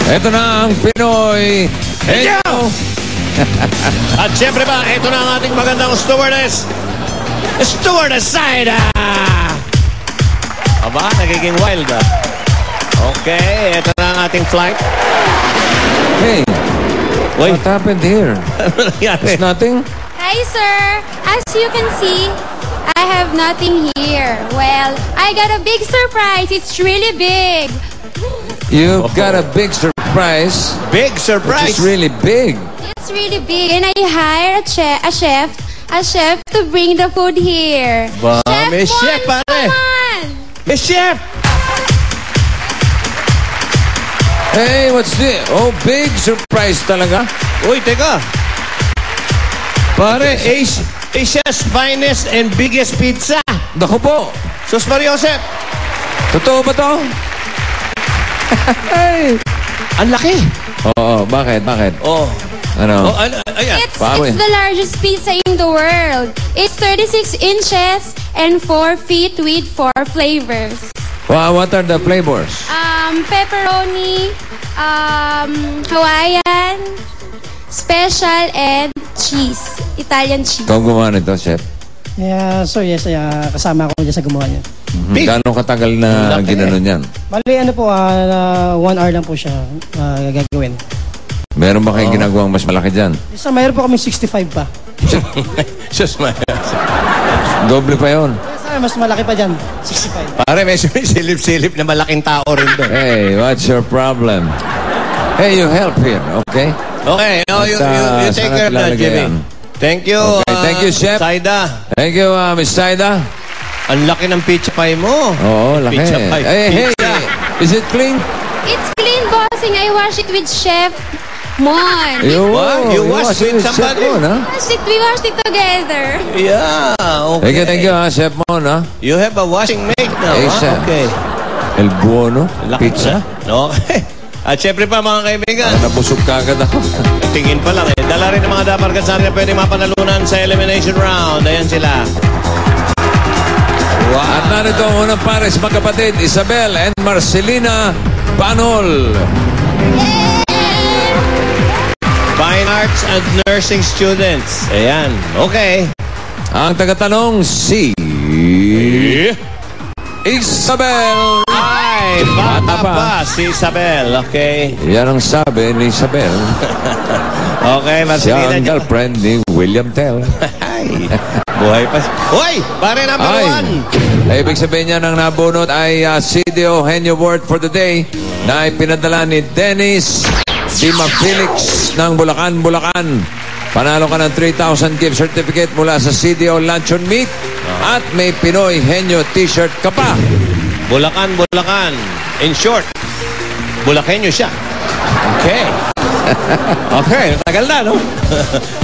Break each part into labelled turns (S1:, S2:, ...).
S1: Ito na ang Pinoy Henyo!
S2: At syempre ba, ito na ang ating magandang stewardess. Stewardess Saida! Aba, nagiging wild ah. Okay, ito na ang ating flight.
S1: Hey,
S2: Wait.
S1: what happened here?
S2: Ano nangyari?
S1: There's nothing?
S3: Hi, sir. As you can see, I have nothing here. Well, I got a big surprise. It's really big.
S1: You've got a big surprise.
S2: Big surprise.
S1: Which is really big.
S3: It's really big. And I hired a chef to bring the food here.
S2: Ba,
S3: Chef
S2: may chef,
S3: Mon,
S2: pare.
S3: come on.
S2: Hey, chef!
S1: Hey, what's this? Oh, big surprise talaga.
S2: Uy, teka. Pare, Asia's finest and biggest pizza.
S1: Naku po.
S2: Sus Mariosep.
S1: Totoo ba to? Hey.
S2: Ang laki.
S1: Oo, bakit?
S2: Oh.
S1: Ano?
S2: Ayan.
S3: It's
S1: Pawe.
S3: the largest pizza in the world. It's 36 inches and 4 feet with 4 flavors.
S1: What are the flavors?
S3: Pepperoni, Hawaiian, special, and cheese. Italian cheese.
S1: Ikaw gumawa nito, chef?
S4: Yeah, so yes, kasama ko dyan sa gumawa niya.
S2: Big.
S1: Gano'ng katagal na
S2: Laki.
S1: ginanon yan?
S4: Bali, ano po, 1 hour lang po siya gagawin.
S1: Meron ba kayong ginagawang mas malaki dyan?
S4: Isa, mayroon po kami 65 pa.
S2: Sus Mariosep.
S1: Doble pa yon.
S4: Isa, mas malaki pa dyan, 65.
S2: Pare, may silip-silip na malaking tao rin doon.
S1: Hey, what's your problem? Hey, you help here, okay?
S2: Okay, now you take care of that, Jimmy. Thank you.
S1: Okay, thank you, Chef.
S2: Saida.
S1: Thank you, Miss Saida.
S2: Ang laki ng pizza pie mo.
S1: Oo, laki.
S2: Pizza pie.
S1: Hey,
S2: Pizza.
S1: is it clean?
S3: It's clean, bossing. I wash it with Chef Mon.
S2: What? You wash with somebody?
S3: We washed it together.
S2: Yeah, okay.
S1: Thank you, Chef Mon, ha?
S2: You have a washing mate now,
S1: Asia.
S2: Okay.
S1: El Buono,
S2: Laki
S1: pizza.
S2: na. Okay. At syempre pa mga kaibigan,
S1: Nabusog ka agad ako.
S2: tingin pa lang eh. Dala rin ng mga daparkasan na pwede mapanalunan sa elimination round. Ayan sila.
S1: At narito ang unang pares, magkapatid, Isabel and Marcelina Banol.
S2: Fine Arts and Nursing students. Ayan. Okay.
S1: Ang tagatanong, si Isabel.
S2: Ay, bata
S1: Bata pa.
S2: pa si Isabel. Okay.
S1: Yan ang sabi ni Isabel.
S2: Okay,
S1: Siya
S2: Marcelina.
S1: ang girlfriend ni William Tell.
S2: Ay, buhay pa. Hoy! Pare number one!
S1: Ibig sabihin niya ng nabunot ay CDO Henyo Award for the day na ipinadala ni Dennis Dima Felix ng Bulacan, Bulacan. Panalo ka ng 3,000 gift certificate mula sa CDO Luncheon Meat at may Pinoy Henyo t-shirt ka pa.
S2: Bulacan, Bulacan. In short, Bulakenyo siya. Okay. Okay, tagal na, no?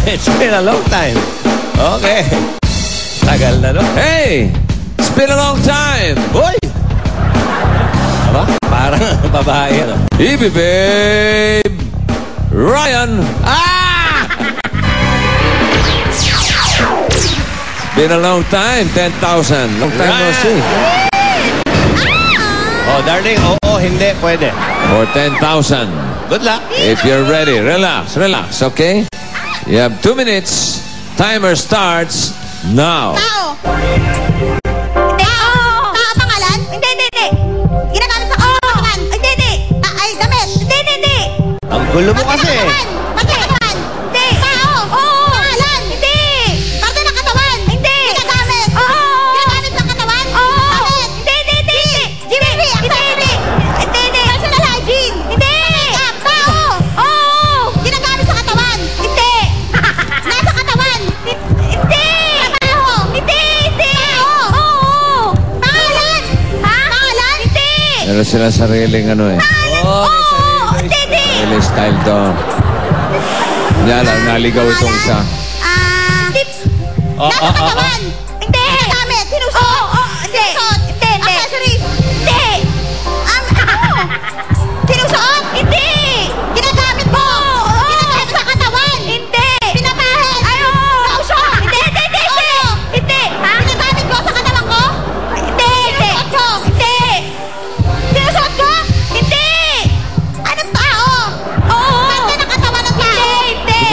S2: It's been a long time. Okay. Tagal na, no?
S1: Hey! It's been a long time!
S2: Hoy! Aba, parang babae, no?
S1: Ibi babe! Ryan!
S2: Ah!
S1: Been a long time, 10,000. Long time no
S2: Ryan.
S1: see.
S2: Oh, darling, oo, hindi, pwede.
S1: For 10,000.
S2: Good luck.
S1: If you're ready, relax, okay? You have 2 minutes. Timer starts now.
S5: Tao. Hindi. Tao pangalan? Hindi. Ginagamit sa katawan. Hindi. Ay, damit. Hindi.
S2: Ang gulo mo kasi.
S5: Parte ng katawan. Hindi. Tao. Oo. Pangalan. Hindi. Parte ng katawan. Hindi. Ginagamit. Oo. Ginagamit ng katawan. Oo. Damit. Hindi. Jimmy. Hindi. Personal hygiene. Hindi. Tao. Oo. Ginagamit sa katawan. Hindi. Nasa katawan. Hindi. Trabaho. Hindi. Tao. Oo. Pangalan. Ha? Pangalan. Hindi.
S1: Meron sila sariling ano eh.
S2: Oh,
S5: Hindi.
S1: Sarili style to. Yan lang, naligaw itong isa.
S5: Nasa katawan. Hindi. Ginagamit. Sinusuot. Hindi. Hindi. Accessories. Hindi. Sinusuot. Hindi. Ginagamit mo. Ginagamit sa katawan. Hindi. Pinapahid. Lotion. Hindi. Hindi. Ginagamit mo sa katawan ko. Hindi. Sinusuot ko. Hindi. Sinusuot ko. Hindi. Anong tao?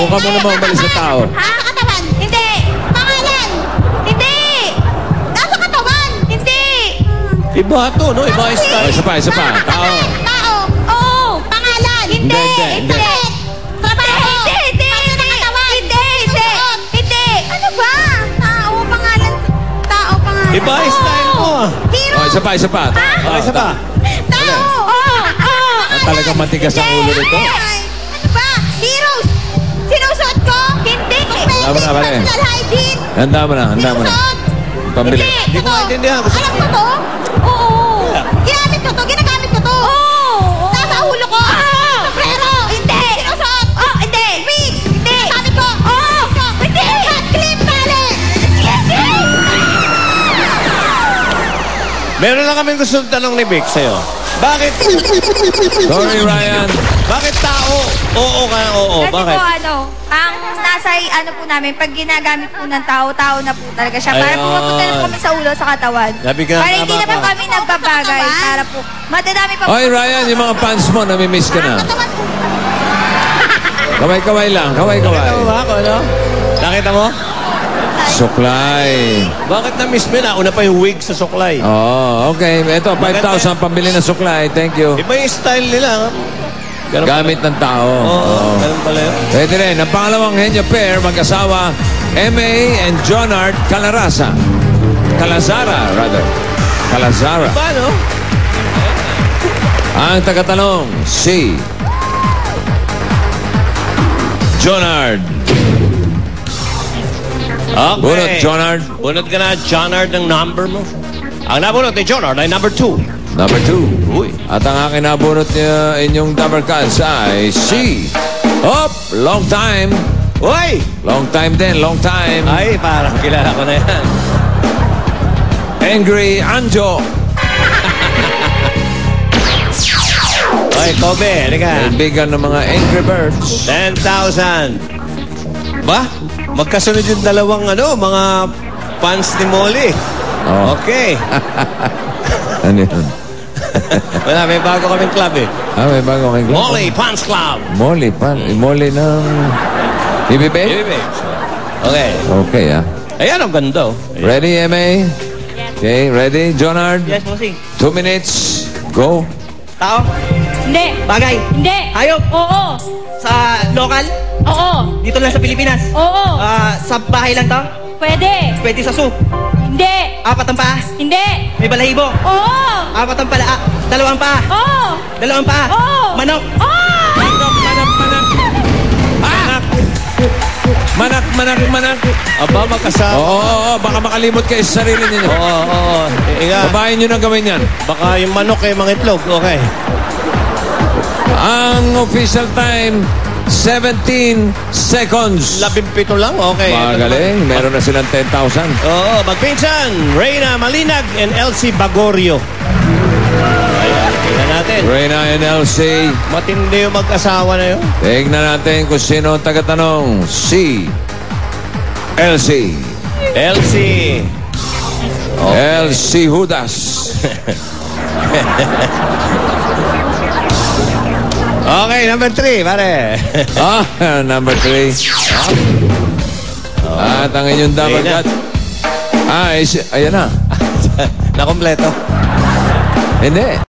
S1: Subukan mo naman umalis sa tao.
S5: Nasa katawan. Hindi. Pangalan. Hindi. Nasa katawan. Hindi.
S2: Iba to, no? Iba yung style.
S1: Isa pa. Tao.
S5: Tao. Oo. Pangalan.
S1: Hindi.
S5: Trabaho. Hindi. Nasa katawan. Hindi. Ano ba? Tao, pangalan. Tao, pangalan.
S2: Iba yung style mo, ah.
S5: Hero.
S1: Oh, isa pa.
S2: Okay, isa pa.
S5: Tao.
S1: Talagang matigas ang ulo nito.
S5: Ano ba? Heroes. Sinusuot ko? Hindi.
S1: Tama na, pare.
S5: Personal hygiene.
S1: Handa mo na.
S5: Sinusuot?
S1: Pambili.
S2: Hindi ko maintindihan.
S5: Alam mo to? Oo. Ginamit ko to. Ginagamit ko to. Oo. Nasa ulo ko. Sombrero. Hindi. Sinusuot. Hindi. Wig. Hindi. Ginagamit ko. Hindi. Clip tali.
S2: Meron lang kami gusto tanong ni Vic sa'yo. Bakit?
S1: Sorry, Ryan.
S2: Bakit tao? Oo ka, oo.
S6: Kasi
S2: Bakit?
S6: po ang nasa po namin, pag ginagamit po ng tao na po talaga siya. Para po
S2: Ayun.
S6: mapunta na po kami sa ulo, sa katawan.
S2: Sabi ka,
S6: Para hindi
S2: tama
S6: na po
S2: ka.
S6: kami nagbabagay. Para po, madadami pa po.
S1: Oy, Ryan, yung mga fans mo, namimiss ka na.
S5: Katawan ko.
S1: Kaway lang.
S2: Nakita mo ba ako, ano? Nakita mo?
S1: Suklay.
S2: Bakit na-miss mo na? Una pa yung wig sa suklay.
S1: Oh, okay. Ito, 5,000 pambili ng suklay. Thank you.
S2: Iba yung style nila. Ganun
S1: Gamit ng tao.
S2: Oo, ganun pala yun.
S1: Pwede rin. Ang pangalawang henyo pair, mag-asawa, M.A. and Jonard Calazara, Calazara.
S2: Paano?
S1: Ang tagatanong, si Jonard.
S2: Okay.
S1: Bunot, Jonard.
S2: Bunot ka na, Jonard, ng number mo. Ang nabunot ni Jonard ay number 2.
S1: Number 2.
S2: Uy.
S1: At ang aking nabunot niya, inyong number cards ay si long time.
S2: Uy!
S1: Long time din, long time.
S2: Ay, parang kilala ko na yan.
S1: Angry Anjo.
S2: Uy, Kobe, halika.
S1: Kaibigan ng mga Angry Birds.
S2: 10,000. Ba? Magkasunod yung dalawang mga fans ni Molly.
S1: Oh.
S2: Okay.
S1: Ano yun?
S2: Wala, may bago kaming club eh.
S1: May bago kayong
S2: Molly Fans Club.
S1: Molly ng BBB?
S2: Okay.
S1: Okay,
S2: Ayan, ang ganda.
S1: Ready, M.A.? Okay, ready, Jonard?
S7: Yes, bossing.
S1: 2 minutes. Go.
S7: Tao?
S6: Hindi.
S7: Bagay?
S6: Hindi.
S7: Hayop?
S6: Oo.
S7: Sa local?
S6: Oo.
S7: Dito lang sa Pilipinas?
S6: Oo.
S7: Sa bahay lang to?
S6: Pwede.
S7: Pwede sa zoo?
S6: Hindi.
S7: 4 ang paa?
S6: Hindi.
S7: May balahibo?
S6: Oo.
S7: 4 ang pala. 2 ang paa?
S6: Oo.
S7: 2 ang paa?
S6: Oo.
S7: Manok?
S6: Oo.
S1: Manak.
S2: Aba, magkasama.
S1: Oo, baka makalimot kayo sa sarili ninyo.
S2: Oo. Inga,
S1: Babayin nyo na gawin yan.
S2: baka yung manok ay mga itlog. Okay.
S1: Ang official time, 17 seconds.
S2: 17 lang? Okay.
S1: Magaling. Meron na silang 10,000.
S2: Oo, magpinsan. Reyna Malinag and Elsie Bagorio. Ayan, tingnan natin.
S1: Reyna and Elsie.
S2: Matindi yung mag-asawa na yun.
S1: Tingnan natin kung sino ang tagatanong. Si Elsie.
S2: Elsie.
S1: Elsie Judas.
S2: Okay, number 3, pare.
S1: Number 3. At ang inyong number
S2: Reyna.
S1: cut. Ayan na.
S2: Nakompleto.
S1: Hindi.